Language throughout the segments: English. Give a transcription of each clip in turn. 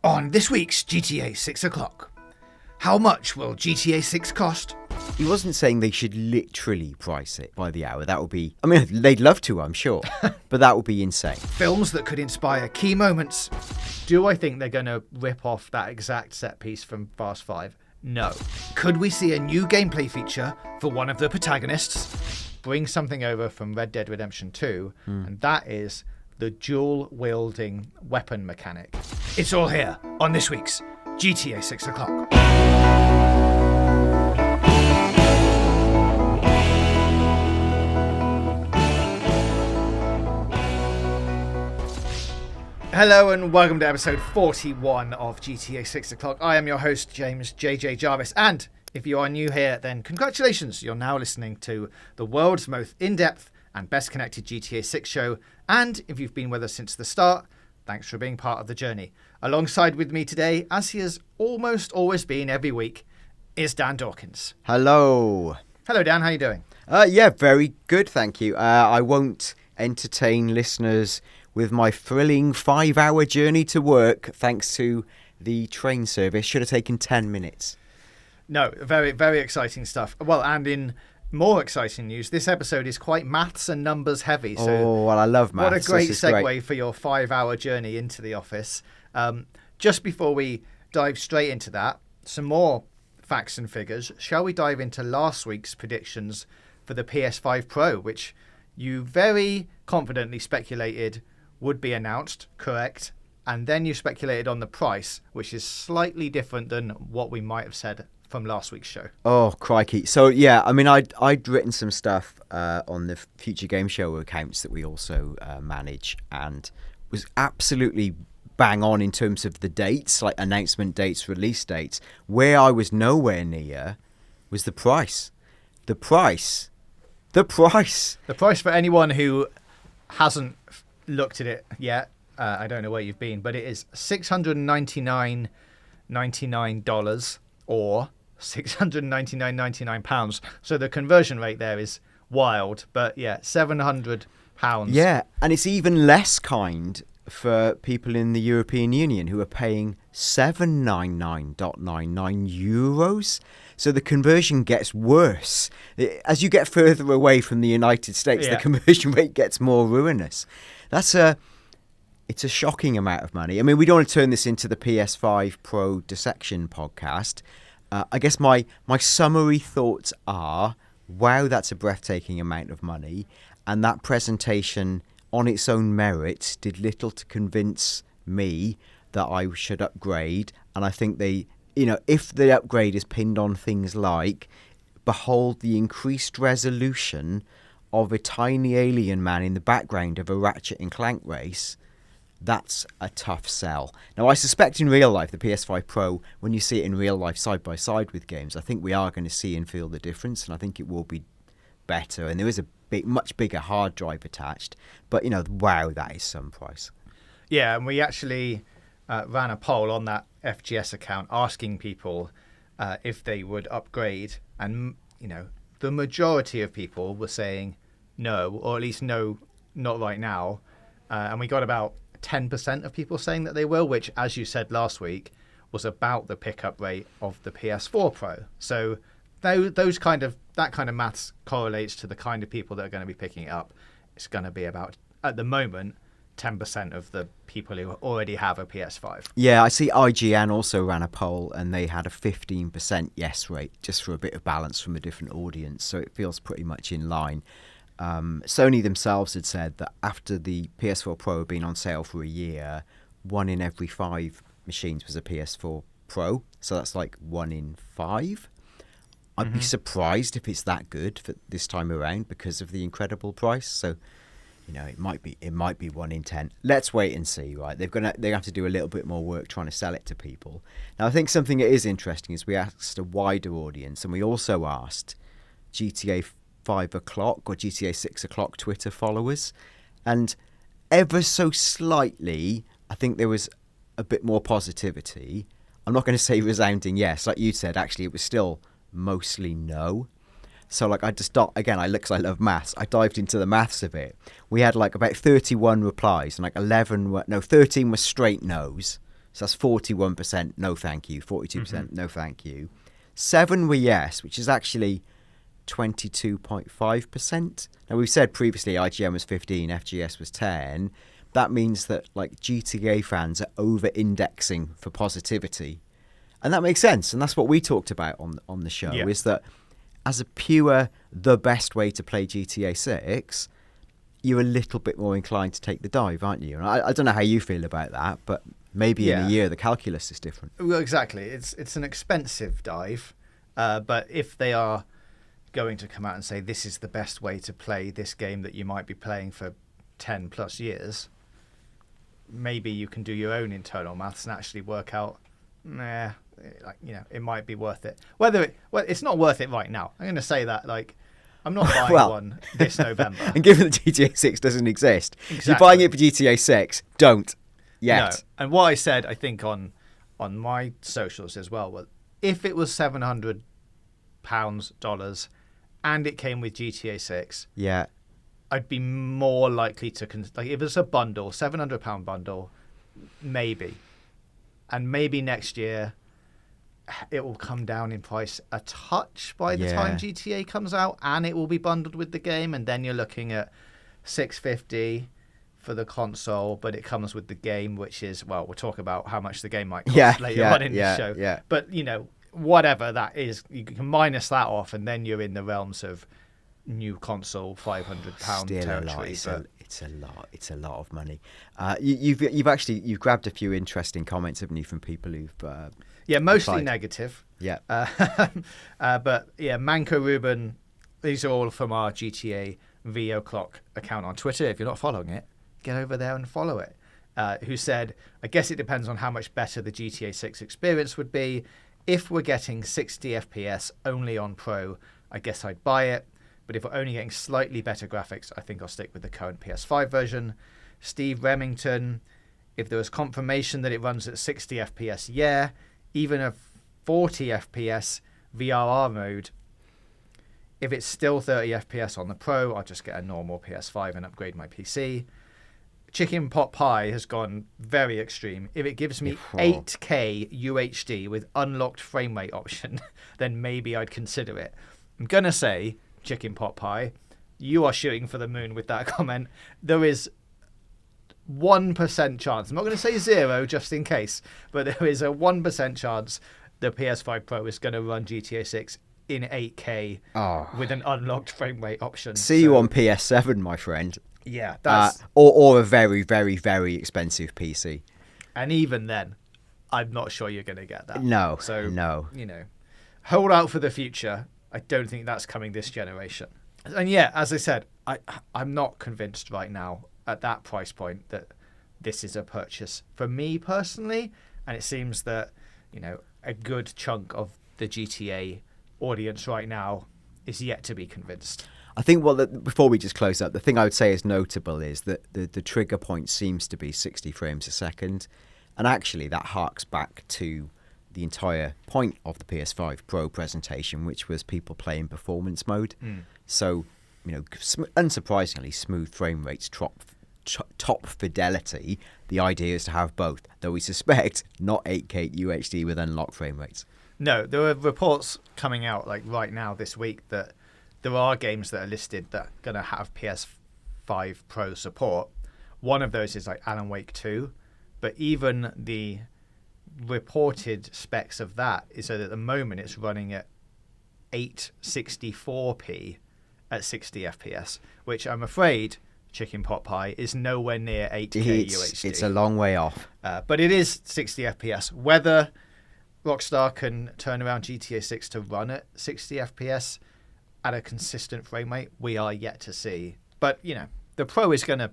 On this week's GTA 6 o'clock, how much will GTA 6 cost? He wasn't saying they should literally price it by the hour. That would be... I mean, they'd love to, I'm sure. But that would be insane. Films that could inspire key moments. Do I think they're going to rip off that exact set piece from Fast 5? No. Could we see a new gameplay feature for one of the protagonists? Bring something over from Red Dead Redemption 2, and that is the dual-wielding weapon mechanic. It's all here on this week's GTA 6 o'clock. Hello and welcome to episode 41 of GTA 6 o'clock. I am your host, James JJ Jarvis, and if you are new here, then congratulations. You're now listening to the world's most in-depth and best connected GTA 6 show, and if you've been with us since the start, thanks for being part of the journey. Alongside with me today, as he has almost always been every week, is Dan Dawkins. Hello. Hello Dan, how are you doing? Yeah, very good, thank you. I won't entertain listeners with my thrilling 5-hour journey to work thanks to the train service. Should have taken 10 minutes. No, very, very exciting stuff. Well, and in more exciting news, this episode is quite maths and numbers heavy. So well, I love maths. What a great segue for your 5-hour journey into the office. Just before we dive straight into that, some more facts and figures. Shall we dive into last week's predictions for the PS5 Pro, which you very confidently speculated would be announced, correct? And then you speculated on the price, which is slightly different than what we might have said from last week's show. Oh, crikey. So, yeah, I mean, I'd written some stuff on the Future Game Show accounts that we also manage, and was absolutely bang on in terms of the dates, like announcement dates, release dates. Where I was nowhere near was the price. The price for anyone who hasn't looked at it yet. I don't know where you've been, but it is $699.99 or £699.99. So the conversion rate there is wild, but yeah, £700. Yeah, and it's even less kind for people in the European Union who are paying €799.99. So the conversion gets worse. As you get further away from the United States, The conversion rate gets more ruinous. It's a shocking amount of money. I mean, we don't want to turn this into the PS5 Pro Dissection podcast. I guess my summary thoughts are, wow, that's a breathtaking amount of money. And that presentation on its own merit did little to convince me that I should upgrade. And I think if the upgrade is pinned on things like, behold the increased resolution of a tiny alien man in the background of a Ratchet and Clank race, that's a tough sell. Now, I suspect in real life, the PS5 Pro, when you see it in real life side by side with games, I think we are going to see and feel the difference, and I think it will be better. And there is a much bigger hard drive attached, but, wow, that is some price. Yeah, and we actually ran a poll on that FGS account asking people if they would upgrade, and, the majority of people were saying no, or at least no, not right now. And we got about 10% of people saying that they will, which, as you said last week, was about the pickup rate of the PS4 Pro. So that kind of maths correlates to the kind of people that are going to be picking it up. It's going to be about, at the moment, 10% of the people who already have a PS5. Yeah, I see IGN also ran a poll and they had a 15% yes rate, just for a bit of balance from a different audience. So it feels pretty much in line. Sony themselves had said that after the PS4 Pro had been on sale for a year, 1 in every 5 machines was a PS4 Pro. So that's like 1 in 5. I'd be surprised if it's that good for this time around because of the incredible price. So, it might be 1 in 10. Let's wait and see, right? They have to do a little bit more work trying to sell it to people. Now, I think something that is interesting is we asked a wider audience, and we also asked GTA 5 o'clock or GTA 6 o'clock Twitter followers, and ever so slightly, I think there was a bit more positivity. I'm not going to say resounding yes, like you said. Actually, it was still mostly no. So I just again, because I love maths, I dived into the maths of it. We had about 31 replies, and 13 were straight no's. So that's 41% no thank you, 42% no thank you. 7 were yes, which is actually 22.5%. Now, we've said previously IGN was 15, FGS was 10. That means that like GTA fans are over-indexing for positivity. And that makes sense. And that's what we talked about on the show, is that as a pure, the best way to play GTA 6, you're a little bit more inclined to take the dive, aren't you? And I don't know how you feel about that, but maybe in a year the calculus is different. Well, exactly. It's an expensive dive, but if they are going to come out and say this is the best way to play this game that you might be playing for 10 plus years, maybe you can do your own internal maths and actually work out, it might be worth it. It's not worth it right now. I'm going to say that, like, I'm not buying one this November. And given that GTA 6 doesn't exist, exactly. You're buying it for GTA 6, don't yet. No. And what I said, I think, on my socials as well, was if it was £700, and it came with GTA 6, I'd be more likely to... if it's a bundle, £700 bundle, maybe. And maybe next year it will come down in price a touch by the time GTA comes out, and it will be bundled with the game, and then you're looking at $650 for the console, but it comes with the game, which is, well, we'll talk about how much the game might cost later on in the show. Yeah. But, whatever that is, you can minus that off, and then you're in the realms of new console £500 territory. It's a lot of money. You've grabbed a few interesting comments, haven't you, from people who've mostly replied. Negative. But Manco Ruben, these are all from our GTA VO Clock account on Twitter. If you're not following it, get over there and follow it. Who said, I guess it depends on how much better the GTA 6 experience would be. If we're getting 60 FPS only on Pro, I guess I'd buy it. But if we're only getting slightly better graphics, I think I'll stick with the current PS5 version. Steve Remington, if there was confirmation that it runs at 60 FPS, even a 40 FPS VRR mode. If it's still 30 FPS on the Pro, I'll just get a normal PS5 and upgrade my PC. Chicken Pot Pie has gone very extreme. If it gives me 8K UHD with unlocked frame rate option, then maybe I'd consider it. I'm going to say, Chicken Pot Pie, you are shooting for the moon with that comment. There is 1% chance, I'm not going to say 0 just in case, but there is a 1% chance the PS5 Pro is going to run GTA 6 in 8K with an unlocked frame rate option. See you on PS7, my friend. Yeah, that's or a very, very, very expensive PC. And even then, I'm not sure you're going to get that. No. Hold out for the future. I don't think that's coming this generation. And as I said, I'm not convinced right now at that price point that this is a purchase for me personally. And it seems that a good chunk of the GTA audience right now is yet to be convinced. I think before we just close up, the thing I would say is notable is that the trigger point seems to be 60 frames a second. And actually that harks back to the entire point of the PS5 Pro presentation, which was people playing performance mode. So, unsurprisingly, smooth frame rates, top fidelity. The idea is to have both, though we suspect not 8K UHD with unlocked frame rates. No, there are reports coming out like right now this week that there are games that are listed that are going to have PS5 Pro support. One of those is like Alan Wake 2, but even the reported specs of that is that at the moment it's running at 864p at 60 FPS, which I'm afraid, Chicken Pot Pie, is nowhere near 8K UHD. It's a long way off. But it is 60 FPS. Whether Rockstar can turn around GTA 6 to run at 60 FPS at a consistent frame rate, we are yet to see. But, the Pro is going to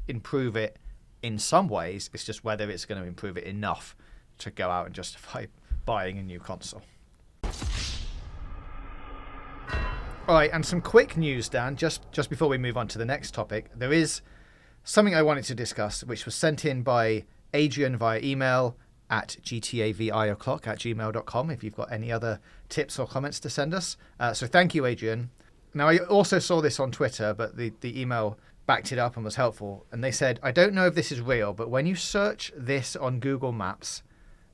improve it in some ways. It's just whether it's going to improve it enough to go out and justify buying a new console. All right, and some quick news, Dan, just before we move on to the next topic. There is something I wanted to discuss, which was sent in by Adrian via email at gtavio'clock@gmail.com if you've got any other tips or comments to send us. So thank you, Adrian. Now, I also saw this on Twitter, but the email backed it up and was helpful. And they said, I don't know if this is real, but when you search this on Google Maps,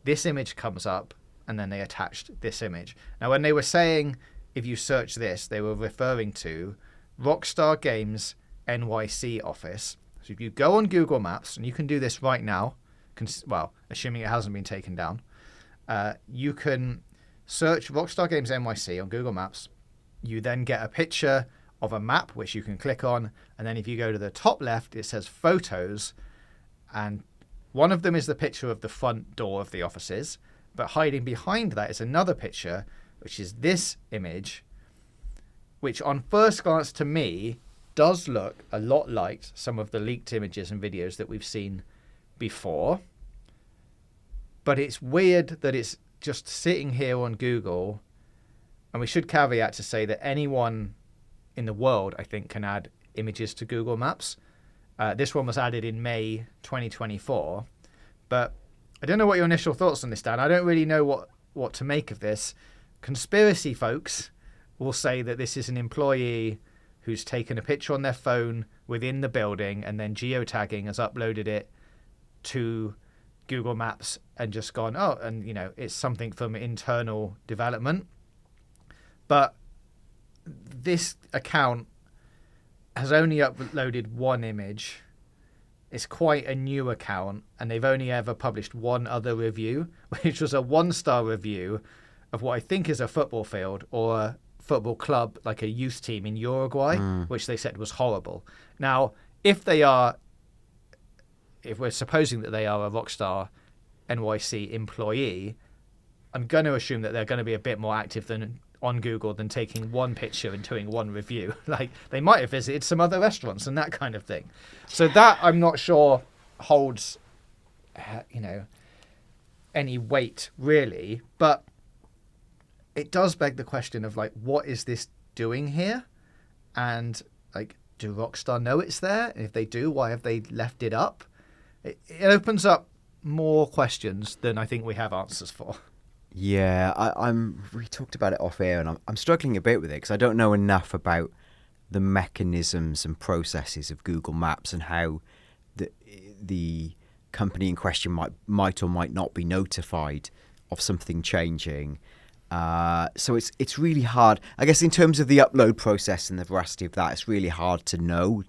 this image comes up, and then they attached this image. Now, when they were saying, if you search this, they were referring to Rockstar Games NYC office. So if you go on Google Maps, and you can do this right now, well, assuming it hasn't been taken down, you can search Rockstar Games NYC on Google Maps. You then get a picture of a map, which you can click on. And then if you go to the top left, it says photos. And one of them is the picture of the front door of the offices. But hiding behind that is another picture, which is this image, which on first glance to me does look a lot like some of the leaked images and videos that we've seen before. But it's weird that it's just sitting here on Google. And we should caveat to say that anyone in the world, I think, can add images to Google Maps. This one was added in May 2024. But I don't know what your initial thoughts on this, Dan. I don't really know what to make of this. Conspiracy folks will say that this is an employee who's taken a picture on their phone within the building and then geotagging has uploaded it to Google Maps and just gone, oh, and it's something from internal development. But this account has only uploaded one image. It's quite a new account, and they've only ever published one other review, which was a 1-star review of what I think is a football field or a football club, like a youth team in Uruguay, which they said was horrible. Now, if we're supposing that they are a Rockstar NYC employee, I'm going to assume that they're going to be a bit more active than on Google than taking one picture and doing one review. Like, they might have visited some other restaurants and that kind of thing. So that, I'm not sure, holds, any weight, really. But it does beg the question of, like, what is this doing here? And, like, do Rockstar know it's there? And if they do, why have they left it up? It opens up more questions than I think we have answers for. Yeah, we talked about it off air, and I'm struggling a bit with it because I don't know enough about the mechanisms and processes of Google Maps and how the company in question might or might not be notified of something changing. So it's really hard. I guess in terms of the upload process and the veracity of that, it's really hard to know.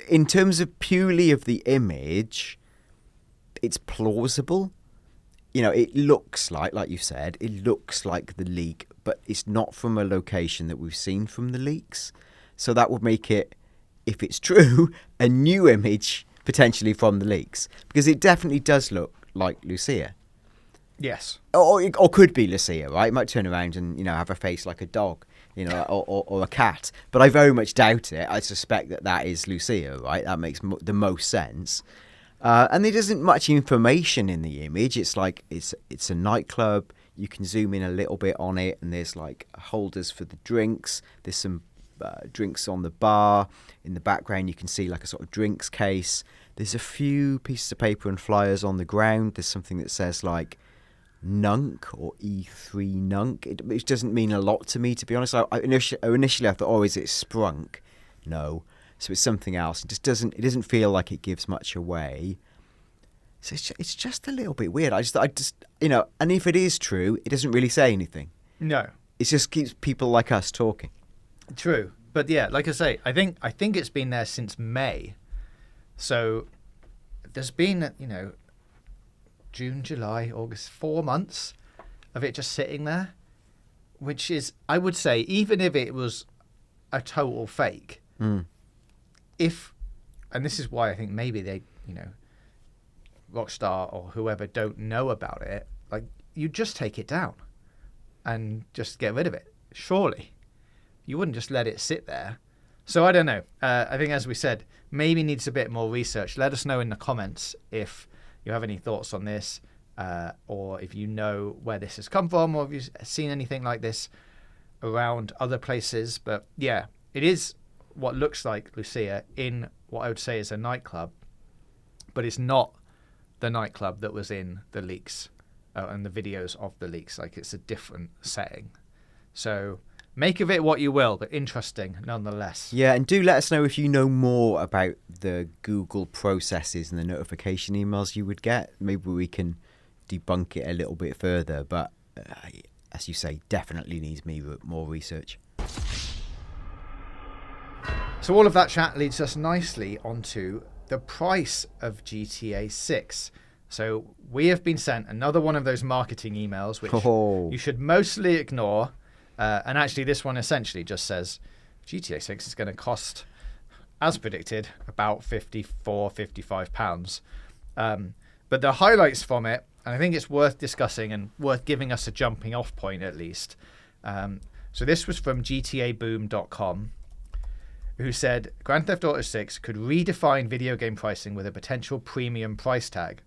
In terms of purely of the image, it's plausible. It looks like you said, it looks like the leak, but it's not from a location that we've seen from the leaks. So that would make it, if it's true, a new image potentially from the leaks, because it definitely does look like Lucia. Yes. Or could be Lucia, right? It might turn around and, have a face like a dog, or a cat. But I very much doubt it. I suspect that is Lucia, right? That makes the most sense. And there isn't much information in the image. It's like it's a nightclub. You can zoom in a little bit on it, and there's like holders for the drinks. There's some drinks on the bar. In the background, you can see like a sort of drinks case. There's a few pieces of paper and flyers on the ground. There's something that says like Nunk or E3 Nunk. It doesn't mean a lot to me, to be honest. Initially I thought, oh, is it Sprunk? No. So it's something else. It doesn't feel like it gives much away. So it's just a little bit weird. I just and if it is true, it doesn't really say anything. No. It just keeps people like us talking. True. But yeah, like I say, I think it's been there since May. So there's been, June, July, August, 4 months of it just sitting there, which is, I would say, even if it was a total fake, and this is why I think maybe they, Rockstar or whoever don't know about it, like, you just take it down and just get rid of it. Surely. You wouldn't just let it sit there. So I don't know. I think, as we said, maybe needs a bit more research. Let us know in the comments if you have any thoughts on this, or if you know where this has come from, or if you've seen anything like this around other places. But yeah, it is what looks like Lucia in what I would say is a nightclub, but it's not the nightclub that was in the leaks and the videos of the leaks. Like, it's a different setting. So make of it what you will, but interesting nonetheless. Yeah, and do let us know if you know more about the Google processes and the notification emails you would get. Maybe we can debunk it a little bit further, but as you say, definitely needs more research. So all of that chat leads us nicely onto the price of GTA 6. So we have been sent another one of those marketing emails, which you should mostly ignore. And actually, this one essentially just says GTA 6 is going to cost, as predicted, about £54-55. But the highlights from it, and I think it's worth discussing and worth giving us a jumping off point at least. So this was from GTAboom.com, who said Grand Theft Auto 6 could redefine video game pricing with a potential premium price tag.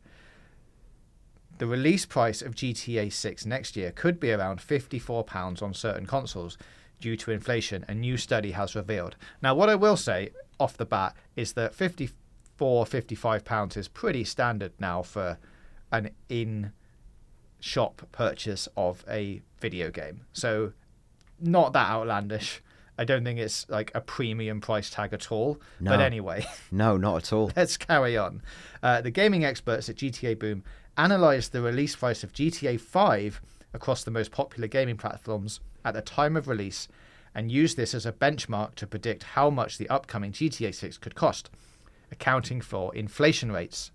The release price of GTA 6 next year could be around £54 on certain consoles due to inflation, a new study has revealed. Now, what I will say off the bat is that £54-55 is pretty standard now for an in-shop purchase of a video game. So, not that outlandish. I don't think it's like a premium price tag at all. No. But anyway. No, not at all. Let's carry on. The gaming experts at GTA Boom analysed the release price of GTA 5 across the most popular gaming platforms at the time of release and used this as a benchmark to predict how much the upcoming GTA 6 could cost, accounting for inflation rates.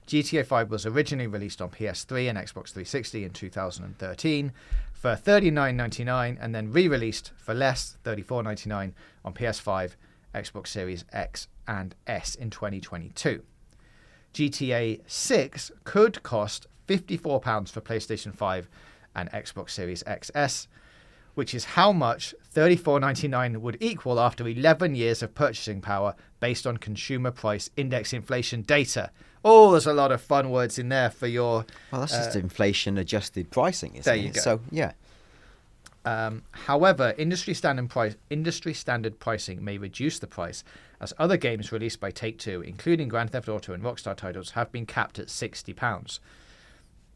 GTA 5 was originally released on PS3 and Xbox 360 in 2013 for $39.99 and then re-released for less, $34.99 on PS5, Xbox Series X and S in 2022. GTA 6 could cost £54 for PlayStation 5 and Xbox Series XS, which is how much $34.99 would equal after 11 years of purchasing power based on consumer price index inflation data. Oh, there's a lot of fun words in there for your... Well, that's just inflation-adjusted pricing, isn't it? There you go. So, yeah. However, industry standard pricing may reduce the price, as other games released by Take-Two, including Grand Theft Auto and Rockstar titles, have been capped at £60.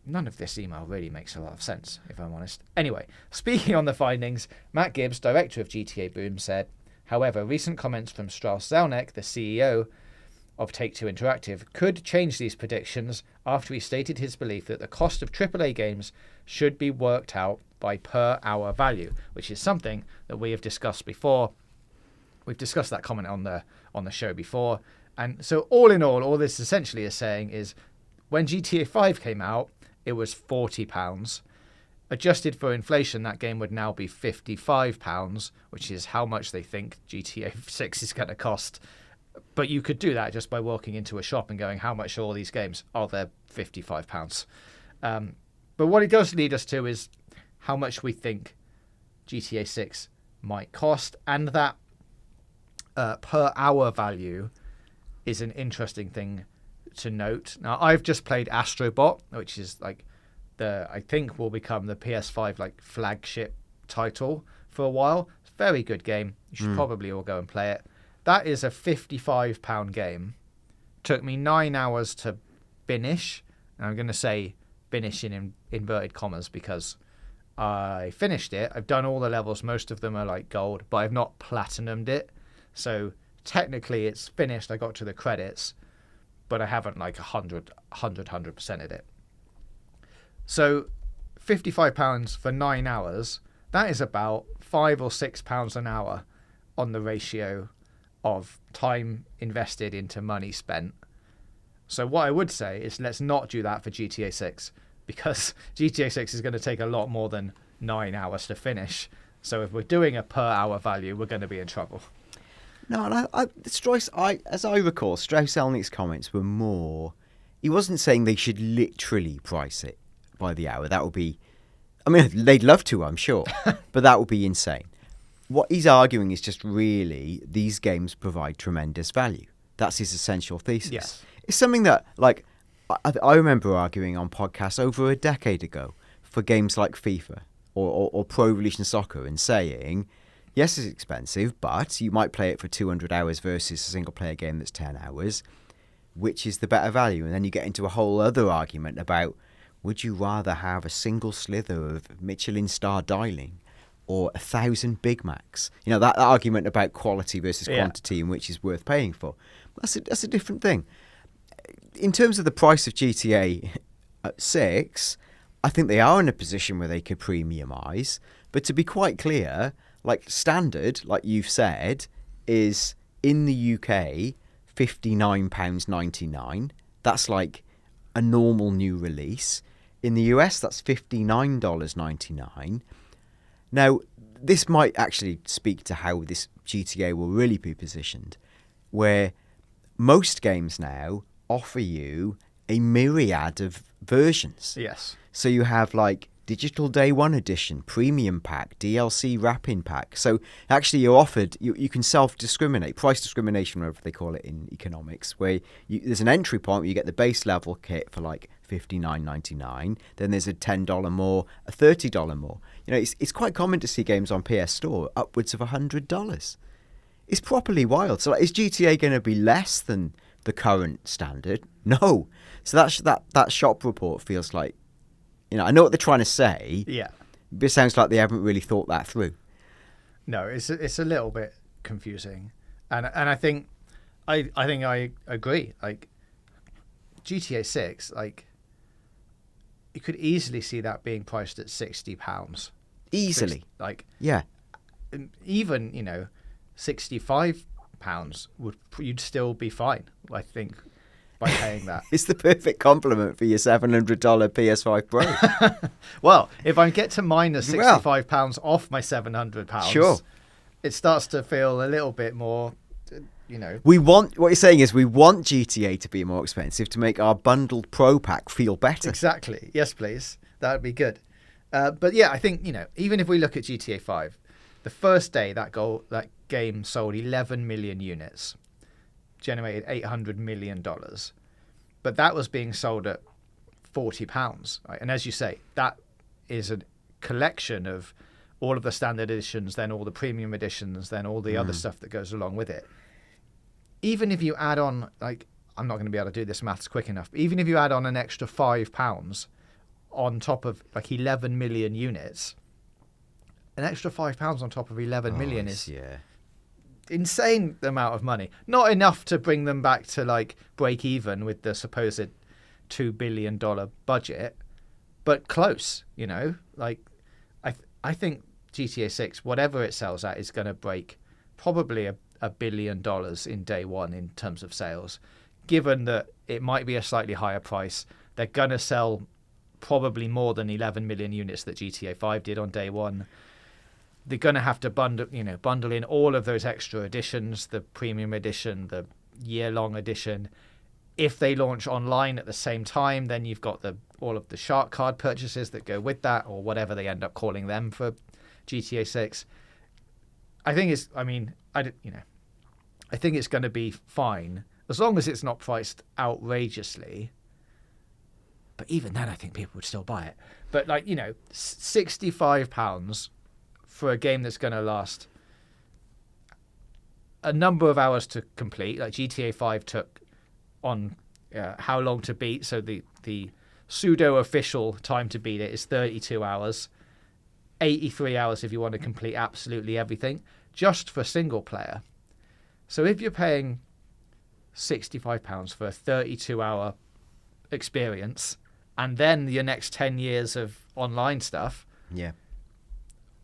None of this email really makes a lot of sense, if I'm honest. Anyway, speaking on the findings, Matt Gibbs, director of GTA Boom, said, however, recent comments from Strauss Zelnick, the CEO of Take-Two Interactive, could change these predictions after he stated his belief that the cost of AAA games should be worked out by per hour value, which is something that we have discussed before. We've discussed that comment on the show before. And so all in all this essentially is saying is when GTA 5 came out, it was £40. Adjusted for inflation, that game would now be £55, which is how much they think GTA 6 is going to cost. But you could do that just by walking into a shop and going, how much are all these games? Oh, they're £55. But what it does lead us to is how much we think GTA 6 might cost. And that per hour value is an interesting thing to note. Now, I've just played Astrobot, which is like I think will become the PS5 like flagship title for a while. It's a very good game. You should probably all go and play it. That is a £55 game. Took me 9 hours to finish. And I'm going to say finish in inverted commas because I finished it. I've done all the levels. Most of them are like gold, but I've not platinumed it. So technically it's finished. I got to the credits, but I haven't like 100%ed it. So £55 for 9 hours, that is about £5 or £6 an hour on the ratio of time invested into money spent. So what I would say is let's not do that for GTA 6 because GTA 6 is going to take a lot more than 9 hours to finish. So if we're doing a per hour value, we're going to be in trouble. No, and as I recall, Strauss-Zelnick's comments were more... He wasn't saying they should literally price it by the hour. That would be... I mean, they'd love to, I'm sure, but that would be insane. What he's arguing is just really these games provide tremendous value. That's his essential thesis. Yes. It's something that, like, I remember arguing on podcasts over a decade ago for games like FIFA or Pro Evolution Soccer and saying, yes, it's expensive, but you might play it for 200 hours versus a single-player game that's 10 hours. Which is the better value? And then you get into a whole other argument about, would you rather have a single slither of Michelin star dialing or 1,000 Big Macs. You know, that argument about quality versus Yeah. quantity and which is worth paying for. That's a different thing. In terms of the price of GTA 6, I think they are in a position where they could premiumize. But to be quite clear, like standard, like you've said, is in the UK £59.99. That's like a normal new release. In the US, that's $59.99. Now, this might actually speak to how this GTA will really be positioned, where most games now offer you a myriad of versions. Yes. So you have like Digital Day 1 Edition, Premium Pack, DLC Wrapping Pack. So actually you're offered, you can self-discriminate, price discrimination, whatever they call it in economics, where there's an entry point where you get the base level kit for like $59.99. Then there's a $10 more, a $30 more. You know, it's quite common to see games on PS Store upwards of $100. It's properly wild. So like, is GTA going to be less than the current standard? No. So that shop report feels like, you know, I know what they're trying to say. Yeah. But it sounds like they haven't really thought that through. No, it's a little bit confusing, and I think I agree. Like GTA 6, like you could easily see that being priced at £60. Easily. Yeah. Even, you know, £65 you'd still be fine, I think, by paying that. It's the perfect compliment for your $700 PS5 Pro. Well, if I get to minus £65 off my £700, sure, it starts to feel a little bit more, you know. What you're saying is we want GTA to be more expensive to make our bundled Pro Pack feel better. Exactly. Yes, please. That would be good. But yeah, I think, you know, even if we look at GTA 5, the first day that game sold 11 million units, generated $800 million. But that was being sold at £40. Right? And as you say, that is a collection of all of the standard editions, then all the premium editions, then all the other stuff that goes along with it. Even if you add on, like, I'm not going to be able to do this maths quick enough, but even if you add on an extra £5 on top of like 11 million units, an extra £5 on top of 11 million is insane amount of money. Not enough to bring them back to like break even with the supposed $2 billion budget, but close, you know. Like I think GTA 6, whatever it sells at, is going to break probably $1 billion in day one in terms of sales. Given that it might be a slightly higher price, they're going to sell probably more than 11 million units that GTA 5 did on day one. They're going to have to bundle in all of those extra editions, the premium edition, the year-long edition. If they launch online at the same time, then you've got all of the shark card purchases that go with that, or whatever they end up calling them for GTA 6. I think it's going to be fine as long as it's not priced outrageously. But even then, I think people would still buy it. But like, you know, £65 for a game that's going to last a number of hours to complete. Like GTA 5 took on how long to beat. So the pseudo-official time to beat it is 32 hours. 83 hours if you want to complete absolutely everything, just for single player. So if you're paying £65 for a 32-hour experience, and then your next 10 years of online stuff,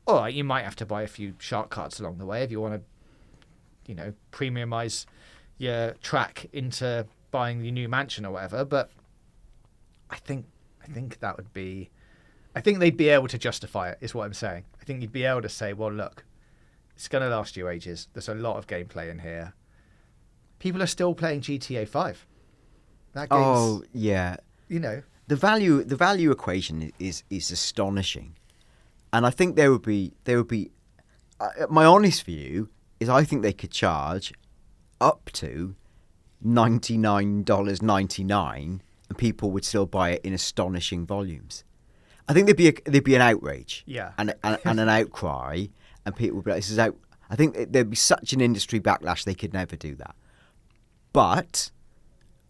all right, you might have to buy a few shark cards along the way if you want to, you know, premiumize your track into buying the new mansion or whatever. But I think that would be, I think they'd be able to justify it, is what I'm saying. I think you'd be able to say, well, look, it's going to last you ages. There's a lot of gameplay in here. People are still playing GTA 5. That game's, you know, the value equation is astonishing, and I think there would be. My honest view is I think they could charge up to $99.99, and people would still buy it in astonishing volumes. I think there'd be an outrage, and an outcry, and people would be like, "This is out." I think there'd be such an industry backlash they could never do that. But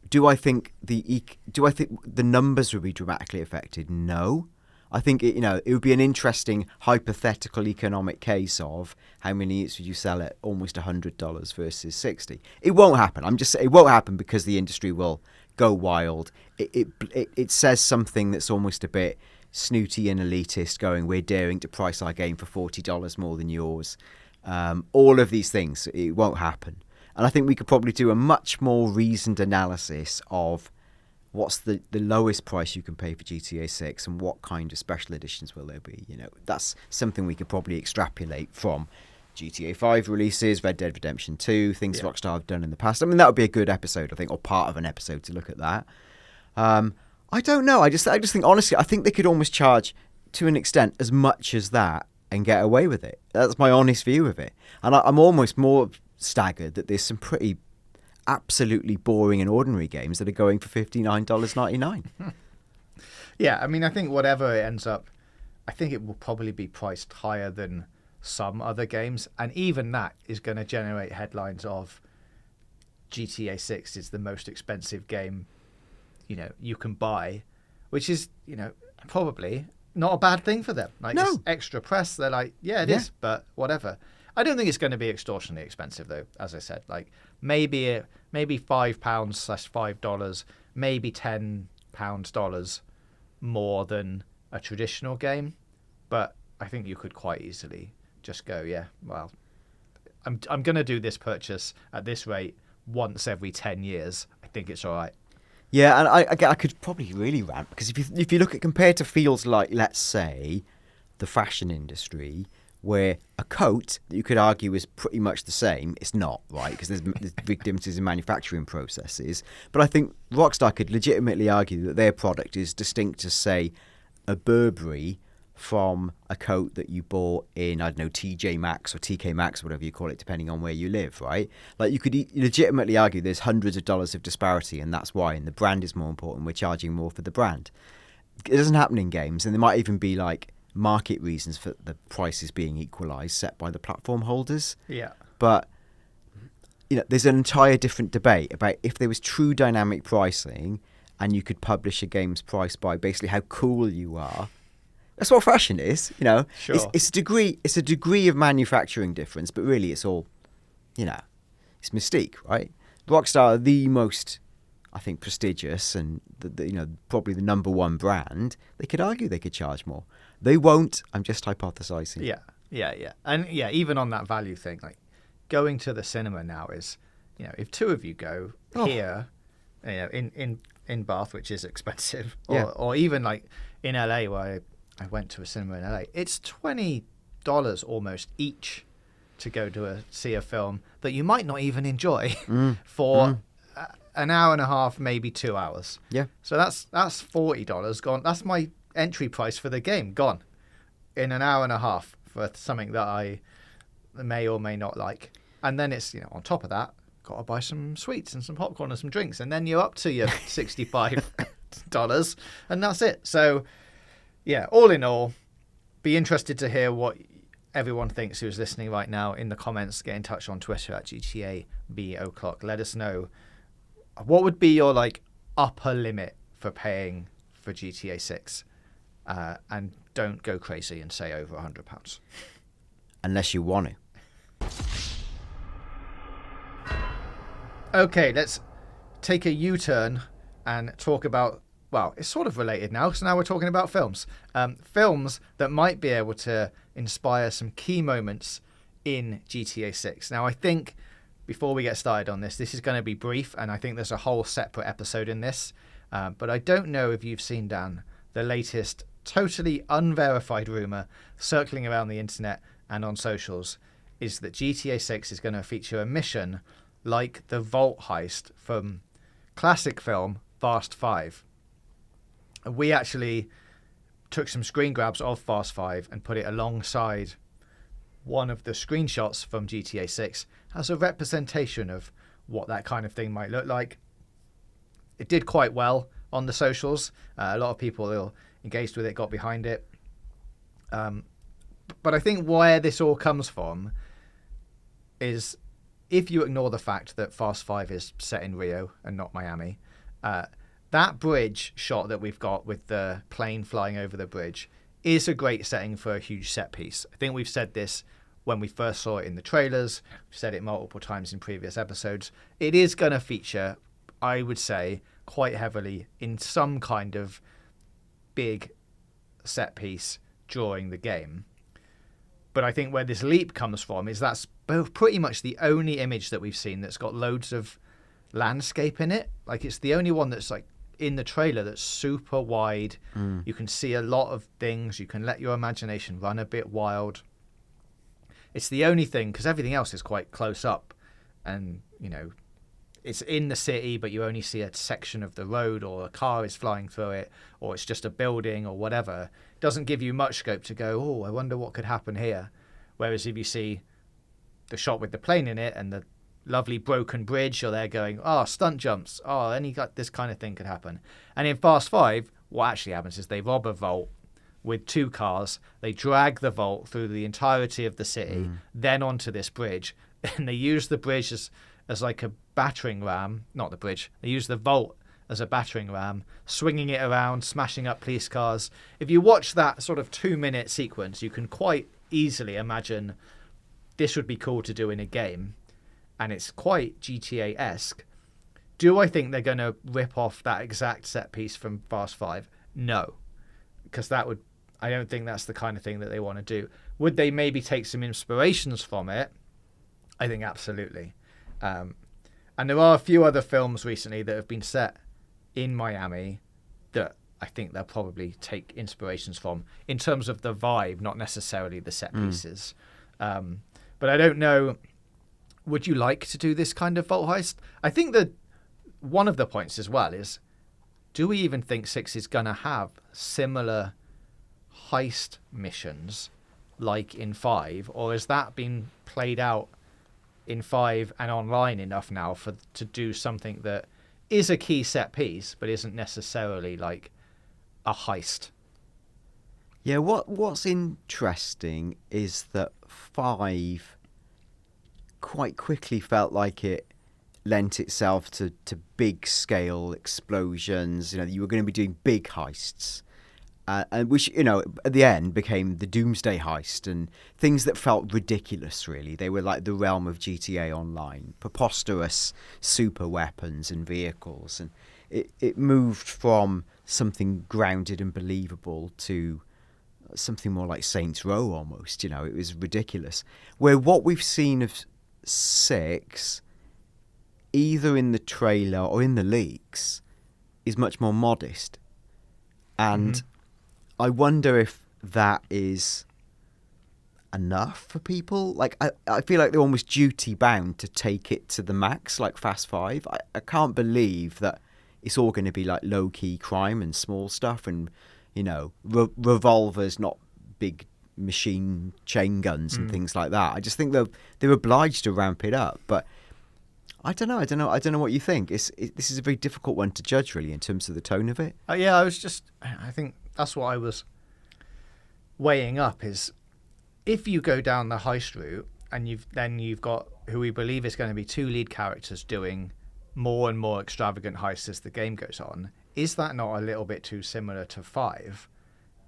do I think the numbers would be dramatically affected? No. I think it would be an interesting hypothetical economic case of how many units would you sell at almost $100 versus 60. It won't happen. I'm just saying it won't happen because the industry will go wild. It says something that's almost a bit snooty and elitist, going, we're daring to price our game for $40 more than yours. All of these things, it won't happen. And I think we could probably do a much more reasoned analysis of what's the lowest price you can pay for GTA 6 and what kind of special editions will there be. That's something we could probably extrapolate from GTA 5 releases, Red Dead Redemption 2, things Rockstar have done in the past. I mean, that would be a good episode, I think, or part of an episode to look at that. I don't know. I just think, honestly, I think they could almost charge, to an extent, as much as that and get away with it. That's my honest view of it. And I'm almost more staggered that there's some pretty absolutely boring and ordinary games that are going for $59.99. Yeah, I mean, I think whatever it ends up, I think it will probably be priced higher than some other games, and even that is going to generate headlines of GTA 6 is the most expensive game you can buy, which is probably not a bad thing for them. Like, no. It's extra press. They're like, yeah, it is, but whatever. I don't think it's going to be extortionately expensive, though. As I said, like maybe £5/$5, maybe $10 more than a traditional game, but I think you could quite easily just go, yeah, well, I'm going to do this purchase at this rate once every 10 years. I think it's all right. Yeah, and I could probably really rant, because if you look at, compared to fields like, let's say, the fashion industry, where a coat that you could argue is pretty much the same, it's not, right? Because there's big differences in manufacturing processes. But I think Rockstar could legitimately argue that their product is distinct as, say, a Burberry from a coat that you bought in, I don't know, TJ Maxx or TK Maxx, whatever you call it, depending on where you live, right? Like, you could legitimately argue there's hundreds of dollars of disparity, and that's why, and the brand is more important, we're charging more for the brand. It doesn't happen in games, and there might even be, like, market reasons for the prices being equalised, set by the platform holders. Yeah. But, there's an entire different debate about if there was true dynamic pricing and you could publish a game's price by basically how cool you are. That's what fashion is, Sure. It's a degree of manufacturing difference, but really it's all, it's mystique, right? Rockstar are the most, I think, prestigious and probably the number one brand. They could argue they could charge more. They won't. I'm just hypothesizing. Yeah. And even on that value thing, like going to the cinema now is, if two of you go here, in Bath, which is expensive, or even like in LA where I went to a cinema in LA, it's $20 almost each to go to see a film that you might not even enjoy for an hour and a half, maybe 2 hours. Yeah. So that's $40 gone. That's my entry price for the game gone in an hour and a half for something that I may or may not like. And then it's, on top of that, got to buy some sweets and some popcorn and some drinks, and then you're up to your $65 and that's it. So yeah, all in all, be interested to hear what everyone thinks who's listening right now in the comments. Get in touch on Twitter at GTABOclock. Let us know what would be your upper limit for paying for GTA 6, and don't go crazy and say over £100 unless you want to. Okay, let's take a U-turn and talk about, well, it's sort of related now, because now we're talking about films. Films that might be able to inspire some key moments in GTA 6. Now, I think, before we get started on this is going to be brief, and I think there's a whole separate episode in this. But I don't know if you've seen, Dan, the latest totally unverified rumour circling around the internet and on socials is that GTA 6 is going to feature a mission like the vault heist from classic film Fast 5. We actually took some screen grabs of Fast 5 and put it alongside one of the screenshots from GTA 6 as a representation of what that kind of thing might look like. It did quite well on the socials. A lot of people who engaged with it got behind it. But I think where this all comes from is, if you ignore the fact that Fast 5 is set in Rio and not Miami, that bridge shot that we've got with the plane flying over the bridge is a great setting for a huge set piece. I think we've said this when we first saw it in the trailers. We've said it multiple times in previous episodes. It is going to feature, I would say, quite heavily in some kind of big set piece during the game. But I think where this leap comes from is that's pretty much the only image that we've seen that's got loads of landscape in it. Like, it's the only one that's like in the trailer that's super wide. You can see a lot of things. You can let your imagination run a bit wild. It's the only thing, because everything else is quite close up, and it's in the city, but you only see a section of the road, or a car is flying through it, or it's just a building or whatever. It doesn't give you much scope to go, oh, I wonder what could happen here. Whereas if you see the shot with the plane in it and the lovely broken bridge, you're there going, oh, stunt jumps, oh, this kind of thing could happen. And in Fast 5, what actually happens is they rob a vault with 2 cars, they drag the vault through the entirety of the city, then onto this bridge, and they use the bridge as like a battering ram, not the bridge, they use the vault as a battering ram, swinging it around, smashing up police cars. If you watch that sort of 2-minute sequence, you can quite easily imagine this would be cool to do in a game, and it's quite GTA-esque. Do I think they're going to rip off that exact set piece from Fast 5? No, because I don't think that's the kind of thing that they want to do. Would they maybe take some inspirations from it? I think absolutely. And there are a few other films recently that have been set in Miami that I think they'll probably take inspirations from in terms of the vibe, not necessarily the set pieces. But I don't know, would you like to do this kind of vault heist? I think that one of the points as well is, do we even think 6 is going to have similar heist missions like in 5, or has that been played out in 5 and online enough now to do something that is a key set piece but isn't necessarily like a heist? Yeah, what's interesting is that 5 quite quickly felt like it lent itself to big scale explosions. You were going to be doing big heists. And which, at the end became the Doomsday Heist, and things that felt ridiculous, really. They were like the realm of GTA Online, preposterous super weapons and vehicles. And it moved from something grounded and believable to something more like Saints Row almost. It was ridiculous. Where what we've seen of 6, either in the trailer or in the leaks, is much more modest. And I wonder if that is enough for people. Like, I feel like they're almost duty bound to take it to the max, like Fast 5. I can't believe that it's all going to be like low-key crime and small stuff and, revolvers, not big machine chain guns and things like that. I just think they're obliged to ramp it up. But I don't know what you think. This is a very difficult one to judge, really, in terms of the tone of it. I think that's what I was weighing up, is if you go down the heist route and you've got who we believe is going to be 2 lead characters doing more and more extravagant heists as the game goes on, is that not a little bit too similar to 5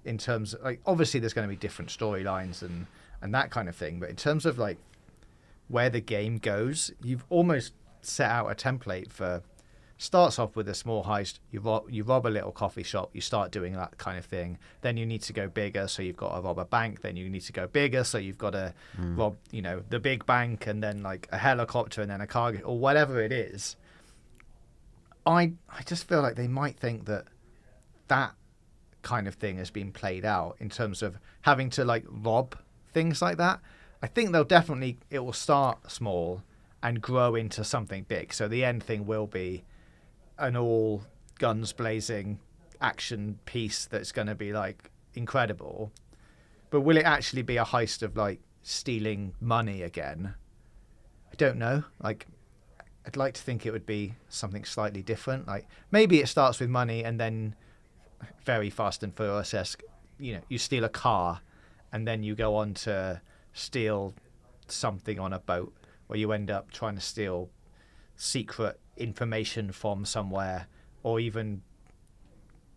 in terms of, like, obviously there's going to be different storylines and that kind of thing, but in terms of like where the game goes, you've almost set out a template for, starts off with a small heist, you rob a little coffee shop, you start doing that kind of thing, then you need to go bigger, so you've got to rob a bank, then you need to go bigger, so you've got to rob the big bank, and then like a helicopter, and then a car, or whatever it is. I just feel like they might think that kind of thing has been played out in terms of having to like rob things like that. I think it will start small and grow into something big. So the end thing will be an all guns blazing action piece that's going to be like incredible. But will it actually be a heist of like stealing money again? I don't know. Like, I'd like to think it would be something slightly different. Like, maybe it starts with money and then very Fast and Furious-esque, you steal a car and then you go on to steal something on a boat, where you end up trying to steal secret information from somewhere, or even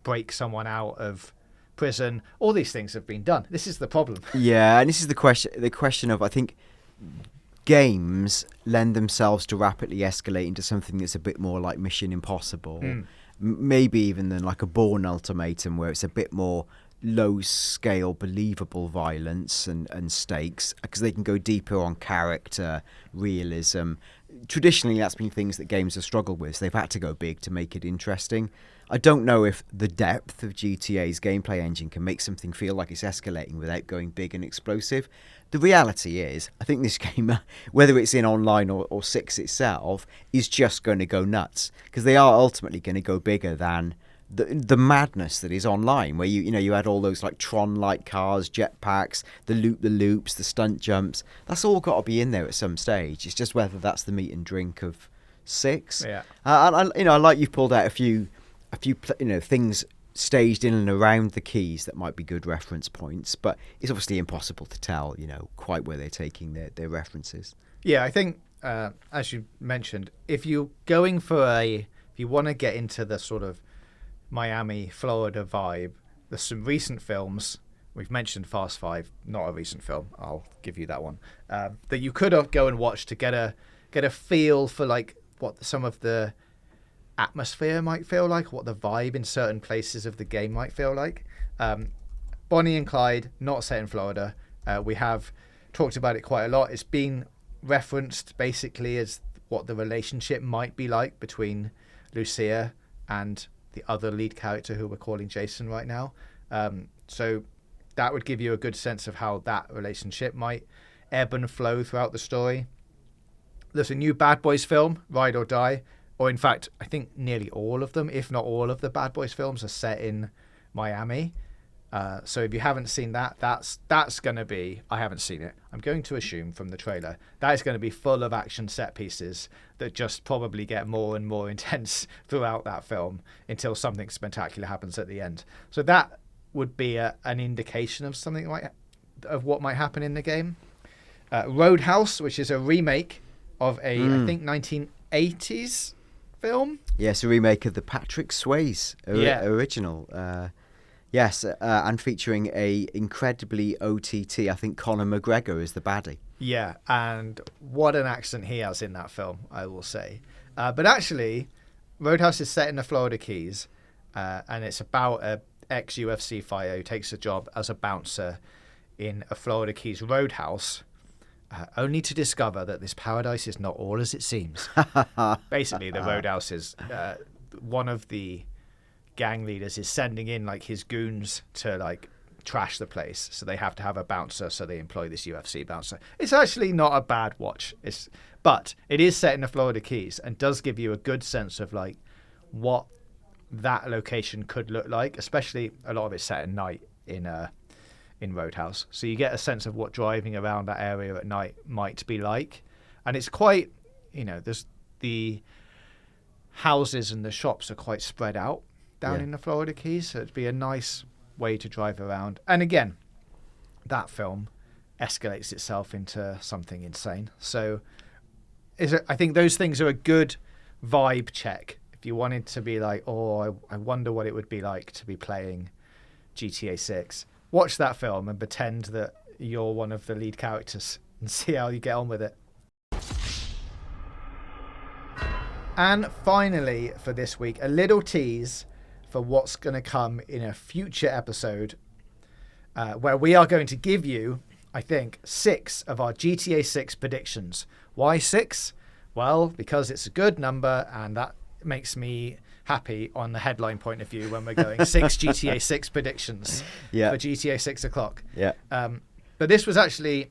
break someone out of prison. All these things have been done. This is the problem. Yeah, and this is the question of, I think, games lend themselves to rapidly escalating to something that's a bit more like Mission Impossible, maybe even than like a Bourne Ultimatum, where it's a bit more low-scale, believable violence and stakes, because they can go deeper on character, realism. Traditionally, that's been things that games have struggled with, so they've had to go big to make it interesting. I don't know if the depth of GTA's gameplay engine can make something feel like it's escalating without going big and explosive. The reality is, I think this game, whether it's in online or 6 itself, is just going to go nuts, because they are ultimately going to go bigger than the madness that is online, where you had all those like Tron-like cars, jetpacks, the loops, the stunt jumps. That's all got to be in there at some stage. It's just whether that's the meat and drink of 6. Yeah. I like you've pulled out a few things staged in and around the keys that might be good reference points, but it's obviously impossible to tell, quite where they're taking their references. Yeah, I think as you mentioned, if you want to get into the sort of Miami, Florida vibe, there's some recent films. We've mentioned Fast 5, not a recent film. I'll give you that one. That you could go and watch to get a feel for like what some of the atmosphere might feel like, what the vibe in certain places of the game might feel like. Bonnie and Clyde, not set in Florida. We have talked about it quite a lot. It's been referenced basically as what the relationship might be like between Lucia and the other lead character who we're calling Jason right now. So that would give you a good sense of how that relationship might ebb and flow throughout the story. There's a new Bad Boys film, Ride or Die, or in fact, I think nearly all of them, if not all of the Bad Boys films, are set in Miami. So if you haven't seen that, that's going to be, I haven't seen it, I'm going to assume from the trailer, that is going to be full of action set pieces that just probably get more and more intense throughout that film until something spectacular happens at the end. So that would be an indication of something of what might happen in the game. Roadhouse, which is a remake of I think 1980s film. Yes, a remake of the Patrick Swayze original. Yes, and featuring a incredibly OTT, I think Conor McGregor is the baddie. Yeah, and what an accent he has in that film, I will say. But actually, Roadhouse is set in the Florida Keys, and it's about a ex-UFC fighter who takes a job as a bouncer in a Florida Keys roadhouse, only to discover that this paradise is not all as it seems. Basically, the roadhouse is one of the gang leaders is sending in like his goons to like trash the place, so they have to have a bouncer, so they employ this UFC bouncer. It's actually not a bad watch, but it is set in the Florida Keys and does give you a good sense of like what that location could look like, especially a lot of it's set at night in Roadhouse, so you get a sense of what driving around that area at night might be like. And it's quite, there's the houses and the shops are quite spread out down in the Florida Keys, so it'd be a nice way to drive around. And again, that film escalates itself into something insane. So I think those things are a good vibe check if you wanted to be like, I wonder what it would be like to be playing GTA 6. Watch that film and pretend that you're one of the lead characters and see how you get on with it. And finally, for this week, a little tease for what's going to come in a future episode, where we are going to give you, I think, 6 of our GTA 6 predictions. Why 6? Well, because it's a good number, and that makes me happy on the headline point of view when we're going 6 GTA 6 predictions for GTA 6 o'clock. Yeah. But this was actually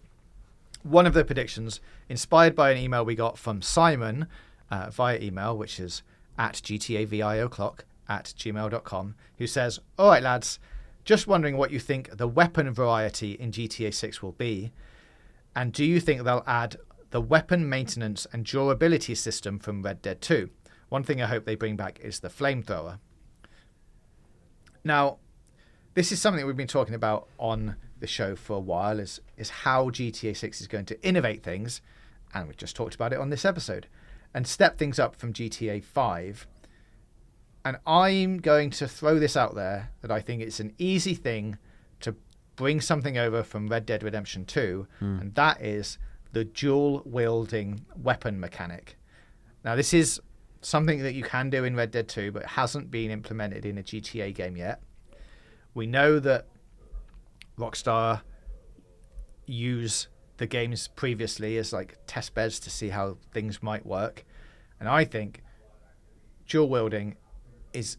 one of the predictions inspired by an email we got from Simon via email, which is at gtavioclock@gmail.com, who says, all right, lads, just wondering what you think the weapon variety in GTA 6 will be, and do you think they'll add the weapon maintenance and durability system from Red Dead 2? One thing I hope they bring back is the flamethrower. Now, this is something we've been talking about on the show for a while, is how GTA 6 is going to innovate things, and we've just talked about it on this episode, and step things up from GTA 5. And I'm going to throw this out there that I think it's an easy thing to bring something over from Red Dead Redemption 2, and that is the dual-wielding weapon mechanic. Now, this is something that you can do in Red Dead 2, but it hasn't been implemented in a GTA game yet. We know that Rockstar use the games previously as like test beds to see how things might work. And I think dual-wielding is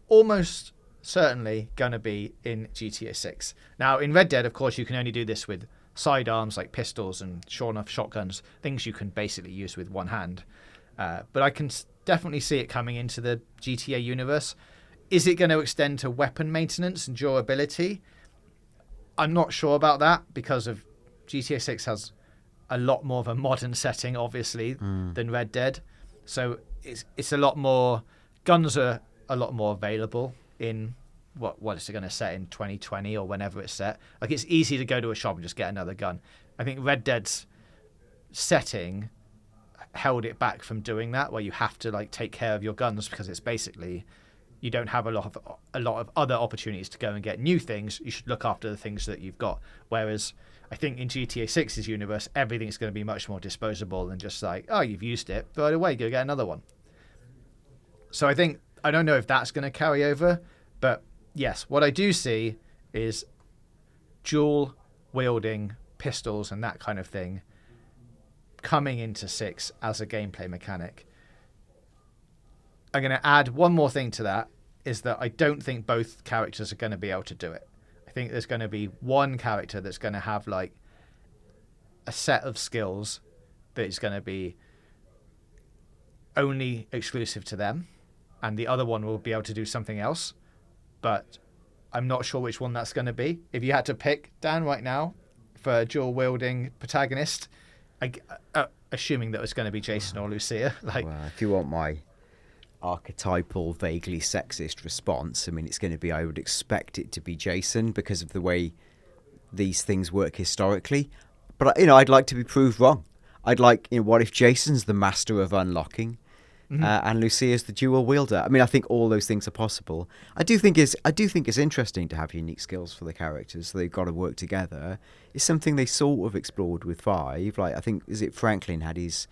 almost certainly going to be in GTA 6. Now, in Red Dead, of course, you can only do this with sidearms like pistols and sure enough shotguns, things you can basically use with one hand. But I can definitely see it coming into the GTA universe. Is it going to extend to weapon maintenance and durability? I'm not sure about that because of GTA 6 has a lot more of a modern setting, obviously, than Red Dead. So it's a lot more, guns are a lot more available in what is it going to set in 2020 or whenever it's set. Like, it's easy to go to a shop and just get another gun. I think Red Dead's setting held it back from doing that, where you have to like take care of your guns because it's basically you don't have a lot of other opportunities to go and get new things. You should look after the things that you've got. Whereas I think in GTA 6's universe, everything's going to be much more disposable than just like, oh, you've used it, throw it away, go get another one. So I don't know if that's going to carry over, but yes, what I do see is dual wielding pistols and that kind of thing coming into 6 as a gameplay mechanic. I'm going to add one more thing to that, is that I don't think both characters are going to be able to do it. I think there's going to be one character that's going to have like a set of skills that is going to be only exclusive to them, and the other one will be able to do something else, but I'm not sure which one that's going to be. If you had to pick, Dan, right now, for a dual-wielding protagonist, assuming that it's going to be Jason or Lucia. Like, well, if you want my archetypal, vaguely sexist response, I mean, it's going to be, I would expect it to be Jason because of the way these things work historically. But, I'd like to be proved wrong. I'd like, what if Jason's the master of unlocking? And Lucia's the dual wielder. I mean, I think all those things are possible. I do think it's interesting to have unique skills for the characters. So they've got to work together. It's something they sort of explored with 5. Like, I think, is it Franklin had his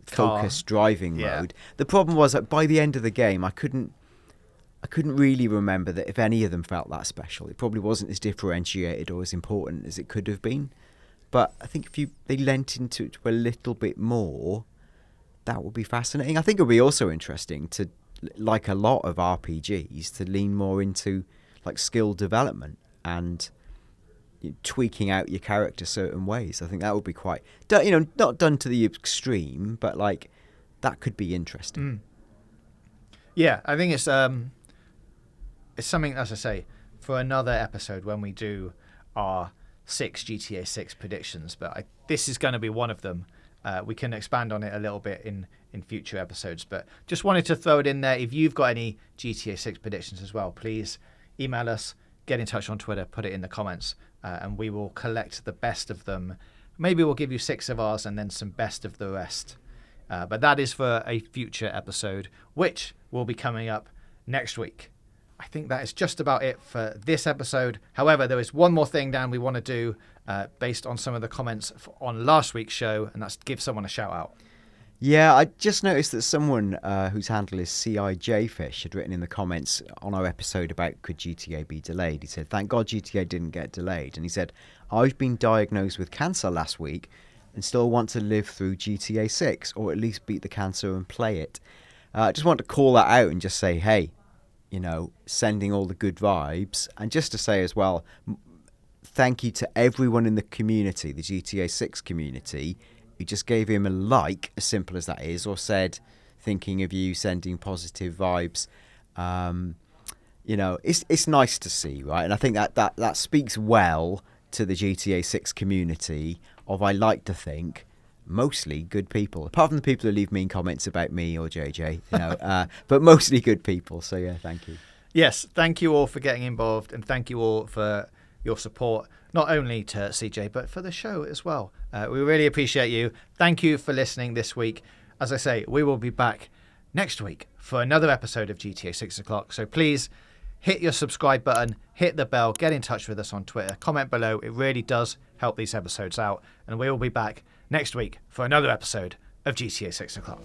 focused driving mode. The problem was that by the end of the game, I couldn't really remember that if any of them felt that special. It probably wasn't as differentiated or as important as it could have been. But I think if they lent into it a little bit more, that would be fascinating. I think it would be also interesting to, like a lot of RPGs, to lean more into like skill development and tweaking out your character certain ways. I think that would be quite, not done to the extreme, but like that could be interesting. Yeah, I think it's something, as I say, for another episode when we do our 6 GTA 6 predictions. But this is going to be one of them. We can expand on it a little bit in future episodes, but just wanted to throw it in there. If you've got any GTA 6 predictions as well, please email us, get in touch on Twitter, put it in the comments, and we will collect the best of them. Maybe we'll give you 6 of ours and then some best of the rest. But that is for a future episode, which will be coming up next week. I think that is just about it for this episode. However, there is one more thing, Dan, we want to do based on some of the comments on last week's show, and that's give someone a shout out. Yeah, I just noticed that someone whose handle is CIJfish had written in the comments on our episode about could GTA be delayed. He said, thank God GTA didn't get delayed. And he said, I've been diagnosed with cancer last week and still want to live through GTA 6, or at least beat the cancer and play it. I just want to call that out and just say, hey, sending all the good vibes. And just to say as well, thank you to everyone in the community, the GTA 6 community, who just gave him a like, as simple as that is, or said, thinking of you, sending positive vibes. It's nice to see, right? And I think that speaks well to the GTA 6 community of, I like to think, mostly good people, apart from the people who leave mean comments about me or JJ, but mostly good people. So yeah, thank you. Yes, thank you all for getting involved, and thank you all for your support, not only to CJ, but for the show as well. We really appreciate you. Thank you for listening this week. As I say, we will be back next week for another episode of GTA 6 o'clock. So please hit your subscribe button, hit the bell, get in touch with us on Twitter, comment below. It really does help these episodes out. And we will be back next week for another episode of GTA 6 o'clock.